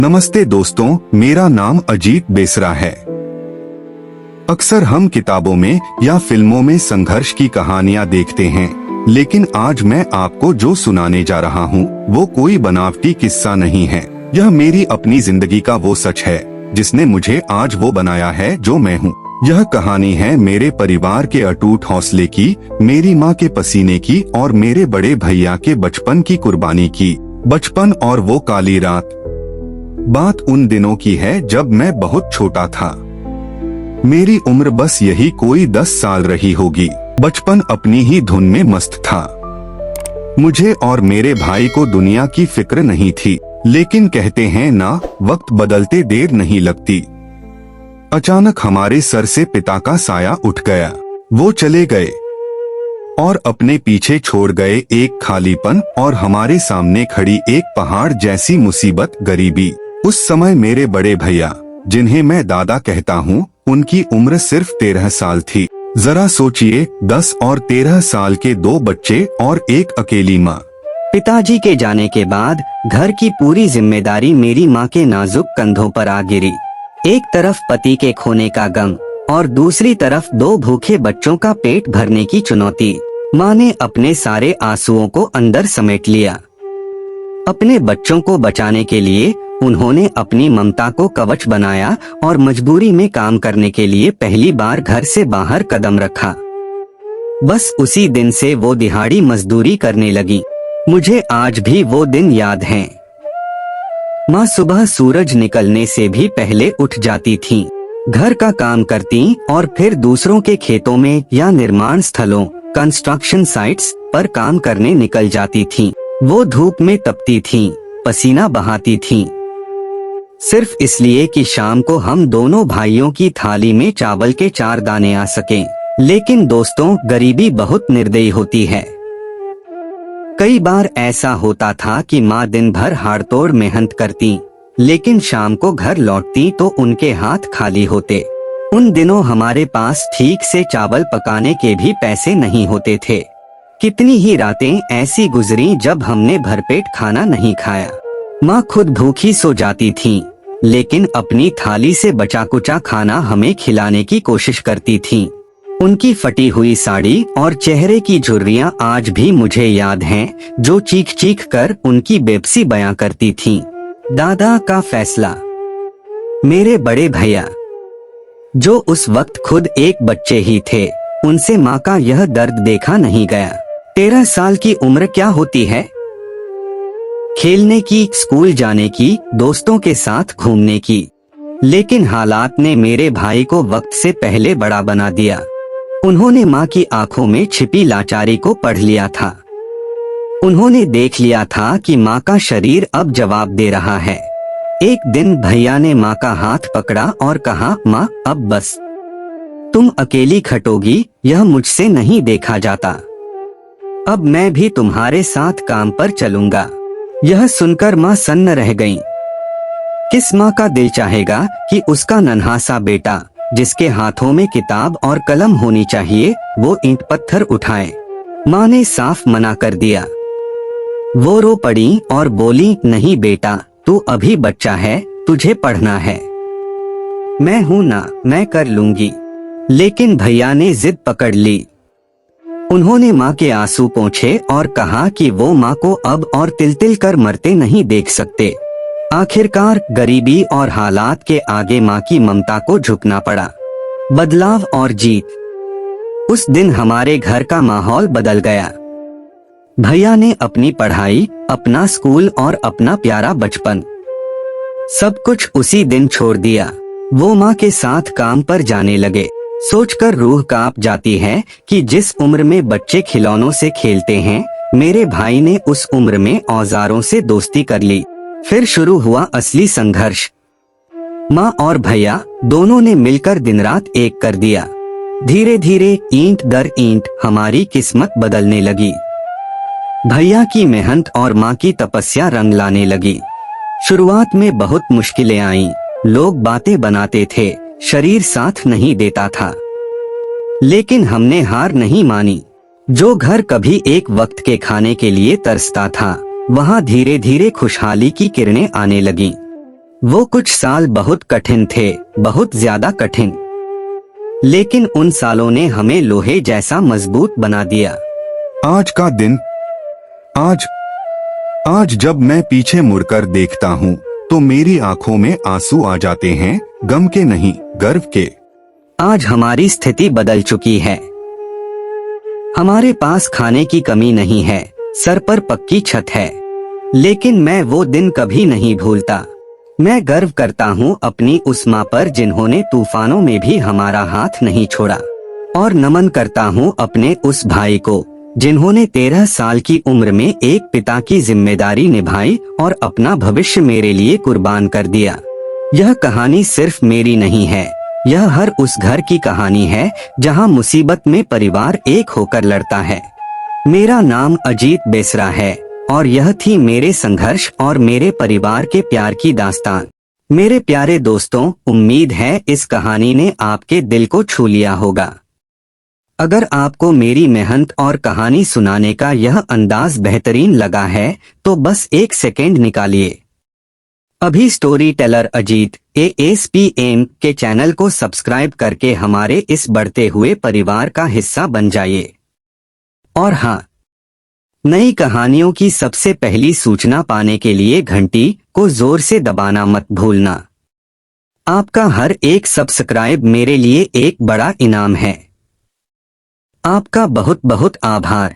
नमस्ते दोस्तों, मेरा नाम अजीत बेसरा है। अक्सर हम किताबों में या फिल्मों में संघर्ष की कहानियां देखते हैं, लेकिन आज मैं आपको जो सुनाने जा रहा हूं, वो कोई बनावटी किस्सा नहीं है। यह मेरी अपनी जिंदगी का वो सच है जिसने मुझे आज वो बनाया है जो मैं हूँ। यह कहानी है मेरे परिवार के अटूट हौसले की, मेरी माँ के पसीने की और मेरे बड़े भैया के बचपन की कुर्बानी की। बचपन और वो काली रात। बात उन दिनों की है जब मैं बहुत छोटा था। मेरी उम्र बस यही कोई 10 साल रही होगी। बचपन अपनी ही धुन में मस्त था। मुझे और मेरे भाई को दुनिया की फिक्र नहीं थी, लेकिन कहते हैं ना, वक्त बदलते देर नहीं लगती। अचानक हमारे सर से पिता का साया उठ गया। वो चले गए और अपने पीछे छोड़ गए एक खालीपन और हमारे सामने खड़ी एक पहाड़ जैसी मुसीबत, गरीबी। उस समय मेरे बड़े भैया, जिन्हें मैं दादा कहता हूँ, उनकी उम्र सिर्फ 13 साल थी। जरा सोचिए, 10 और 13 साल के 2 बच्चे और एक अकेली माँ। पिताजी के जाने के बाद घर की पूरी जिम्मेदारी मेरी माँ के नाजुक कंधों पर आ गिरी। एक तरफ पति के खोने का गम और दूसरी तरफ 2 भूखे बच्चों का पेट भरने की चुनौती। माँ ने अपने सारे आंसुओं को अंदर समेट लिया। अपने बच्चों को बचाने के लिए उन्होंने अपनी ममता को कवच बनाया और मजबूरी में काम करने के लिए पहली बार घर से बाहर कदम रखा। बस उसी दिन से वो दिहाड़ी मजदूरी करने लगी। मुझे आज भी वो दिन याद हैं। माँ सुबह सूरज निकलने से भी पहले उठ जाती थीं, घर का काम करती और फिर दूसरों के खेतों में या निर्माण स्थलों, कंस्ट्रक्शन साइट्स पर काम करने निकल जाती थीं। वो धूप में तपती थीं, पसीना बहाती थीं, सिर्फ इसलिए कि शाम को हम दोनों भाइयों की थाली में चावल के 4 दाने आ सकें। लेकिन दोस्तों, गरीबी बहुत निर्दयी होती है। कई बार ऐसा होता था कि माँ दिन भर हाड़तोड़ मेहनत करती, लेकिन शाम को घर लौटती तो उनके हाथ खाली होते। उन दिनों हमारे पास ठीक से चावल पकाने के भी पैसे नहीं होते थे। कितनी ही रातें ऐसी गुजरी जब हमने भरपेट खाना नहीं खाया। माँ खुद भूखी सो जाती थीं, लेकिन अपनी थाली से बचा कुचा खाना हमें खिलाने की कोशिश करती थीं। उनकी फटी हुई साड़ी और चेहरे की झुर्रियां आज भी मुझे याद हैं, जो चीख चीख कर उनकी बेबसी बयां करती थीं। दादा का फैसला। मेरे बड़े भैया, जो उस वक्त खुद एक बच्चे ही थे, उनसे माँ का यह दर्द देखा नहीं गया। 13 साल की उम्र क्या होती है? खेलने की, स्कूल जाने की, दोस्तों के साथ घूमने की। लेकिन हालात ने मेरे भाई को वक्त से पहले बड़ा बना दिया। उन्होंने माँ की आंखों में छिपी लाचारी को पढ़ लिया था। उन्होंने देख लिया था कि माँ का शरीर अब जवाब दे रहा है। एक दिन भैया ने माँ का हाथ पकड़ा और कहा, माँ, अब बस, तुम अकेली खटोगी, यह मुझसे नहीं देखा जाता। अब मैं भी तुम्हारे साथ काम पर चलूंगा। यह सुनकर माँ सन्न रह गईं। किस माँ का दिल चाहेगा कि उसका नन्हा सा बेटा, जिसके हाथों में किताब और कलम होनी चाहिए, वो ईंट पत्थर उठाए? माँ ने साफ मना कर दिया। वो रो पड़ी और बोली, नहीं बेटा, तू अभी बच्चा है, तुझे पढ़ना है। मैं हूं ना, मैं कर लूंगी। लेकिन भैया ने जिद पकड़ ली। उन्होंने माँ के आंसू पोंछे और कहा कि वो माँ को अब और तिल तिल कर मरते नहीं देख सकते। आखिरकार गरीबी और हालात के आगे माँ की ममता को झुकना पड़ा। बदलाव और जीत। उस दिन हमारे घर का माहौल बदल गया। भैया ने अपनी पढ़ाई, अपना स्कूल और अपना प्यारा बचपन, सब कुछ उसी दिन छोड़ दिया। वो माँ के साथ काम पर जाने लगे। सोचकर रूह कांप जाती है कि जिस उम्र में बच्चे खिलौनों से खेलते हैं, मेरे भाई ने उस उम्र में औजारों से दोस्ती कर ली। फिर शुरू हुआ असली संघर्ष। माँ और भैया दोनों ने मिलकर दिन रात एक कर दिया। धीरे धीरे, ईंट दर ईंट, हमारी किस्मत बदलने लगी। भैया की मेहनत और माँ की तपस्या रंग लाने लगी। शुरुआत में बहुत मुश्किलें आईं। लोग बातें बनाते थे, शरीर साथ नहीं देता था, लेकिन हमने हार नहीं मानी। जो घर कभी एक वक्त के खाने के लिए तरसता था, वहां धीरे धीरे खुशहाली की किरणें आने लगीं। वो कुछ साल बहुत कठिन थे, बहुत ज्यादा कठिन। लेकिन उन सालों ने हमें लोहे जैसा मजबूत बना दिया। आज का दिन, आज जब मैं पीछे मुड़कर देखता हूँ तो मेरी आंखों में आंसू आ जाते हैं, गम के नहीं, गर्व के। आज हमारी स्थिति बदल चुकी है। हमारे पास खाने की कमी नहीं है, सर पर पक्की छत है। लेकिन मैं वो दिन कभी नहीं भूलता। मैं गर्व करता हूँ अपनी उस माँ पर जिन्होंने तूफानों में भी हमारा हाथ नहीं छोड़ा, और नमन करता हूँ अपने उस भाई को जिन्होंने 13 साल की उम्र में एक पिता की जिम्मेदारी निभाई और अपना भविष्य मेरे लिए कुर्बान कर दिया। यह कहानी सिर्फ मेरी नहीं है, यह हर उस घर की कहानी है जहां मुसीबत में परिवार एक होकर लड़ता है। मेरा नाम अजीत बेसरा है और यह थी मेरे संघर्ष और मेरे परिवार के प्यार की दास्तान। मेरे प्यारे दोस्तों, उम्मीद है इस कहानी ने आपके दिल को छू लिया होगा। अगर आपको मेरी मेहनत और कहानी सुनाने का यह अंदाज बेहतरीन लगा है तो बस एक सेकेंड निकालिए। अभी स्टोरी टेलर अजीत ASPM के चैनल को सब्सक्राइब करके हमारे इस बढ़ते हुए परिवार का हिस्सा बन जाइए। और हाँ, नई कहानियों की सबसे पहली सूचना पाने के लिए घंटी को जोर से दबाना मत भूलना। आपका हर एक सब्सक्राइब मेरे लिए एक बड़ा इनाम है। आपका बहुत बहुत आभार।